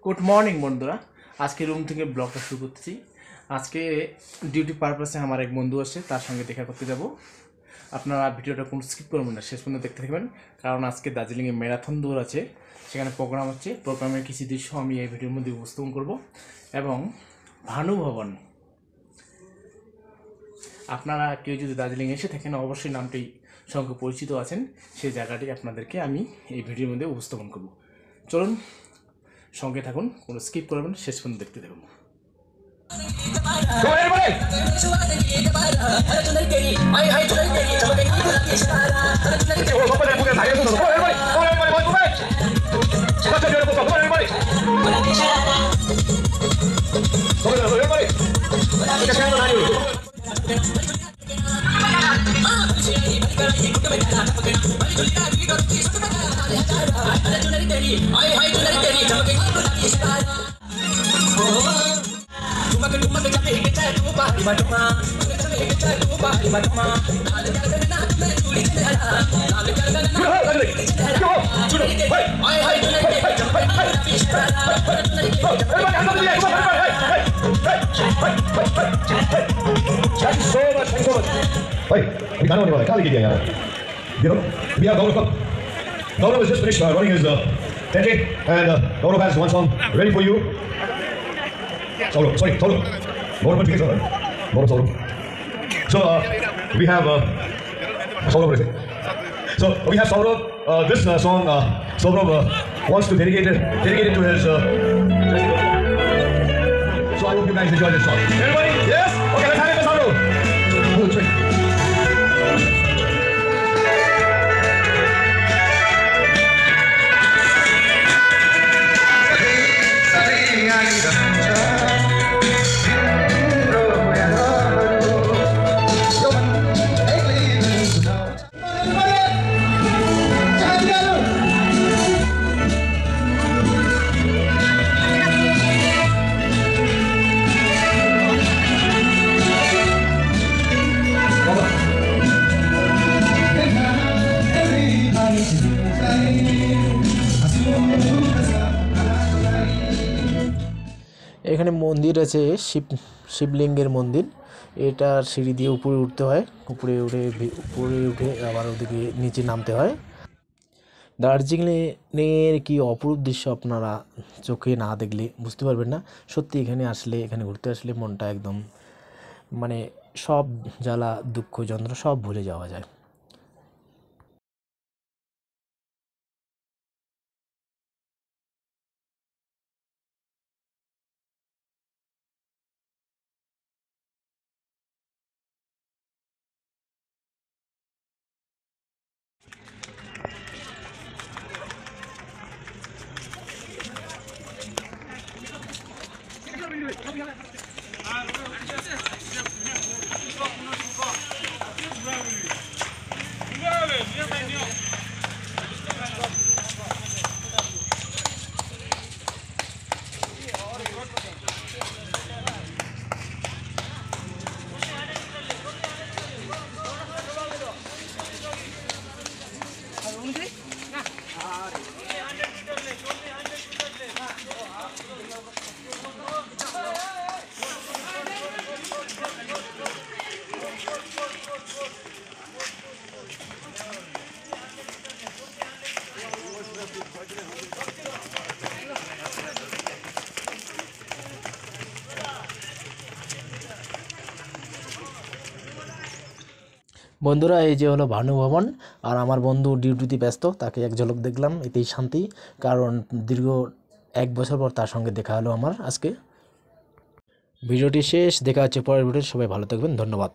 Good morning বন্ধুরা, আজকে room থেকে ব্লগটা শুরু করতেছি। আজকে ডিউটি পারপাসে আমার এক বন্ধু আসছে, তার সঙ্গে দেখা করতে যাব। আপনারা ভিডিওটা কোনো স্কিপ করবেন না, শেষ পর্যন্ত দেখতে থাকবেন, কারণ আজকে দার্জিলিংয়ে ম্যারাথন দৌড় আছে, সেখানে প্রোগ্রাম হচ্ছে। প্রোগ্রামের কিছু দৃশ্য আমি এই ভিডিওর মধ্যে উপস্থাপন করব। এবং ভানু ভবন, আপনারা কেউ যদি দার্জিলিং এসে থাকেন অবশ্যই নামটি সঙ্গে পরিচিত আছেন, সেই জায়গাটি আপনাদেরকে আমি এই ভিডিওর মধ্যে উপস্থাপন করব। চলুন সঙ্গে থাকুন, কোনো স্কিপ করবেন, শেষ পর্যন্ত দেখতে থাকুন। भाई अभी गाना होने वाला है, कहाँ लेके गया यार? You know, we have Gaurav. Gaurav has just finished running his 10K, and Gaurav has one song ready for you. Gaurav. Gaurav, Gaurav. So we have Gaurav. So we have Gaurav. This song, Gaurav wants to dedicate it to his. So I hope you guys enjoy this song. Everybody, yes? Okay, let's have it for Gaurav. Good trick. এখানে মন্দির আছে, শিবলিঙ্গের মন্দির। এটা সিঁড়ি দিয়ে উপরে উঠতে হয়, উপরে উঠে আবার ওদিকে নিচে নামতে হয়। দার্জিলিংয়ের কি অপরূপ দৃশ্য আপনারা চোখে না দেখলে বুঝতে পারবেন না। সত্যি এখানে ঘুরতে আসলে মনটা একদম মানে সব জ্বালা দুঃখ যন্ত্রণা সব ভুলে যাওয়া যায়। বন্ধুরা, এই যে হলো ভানু ভবন, আর আমার বন্ধু ডিউটিতে ব্যস্ত, তাকে এক ঝলক দেখলাম, এতেই শান্তি। কারণ দীর্ঘ 1 বছর পর তার সঙ্গে দেখা হলো আমার আজকে। ভিডিওটি শেষ, দেখা হচ্ছে পরের ভিডিও। সবাই ভালো থাকবেন, ধন্যবাদ।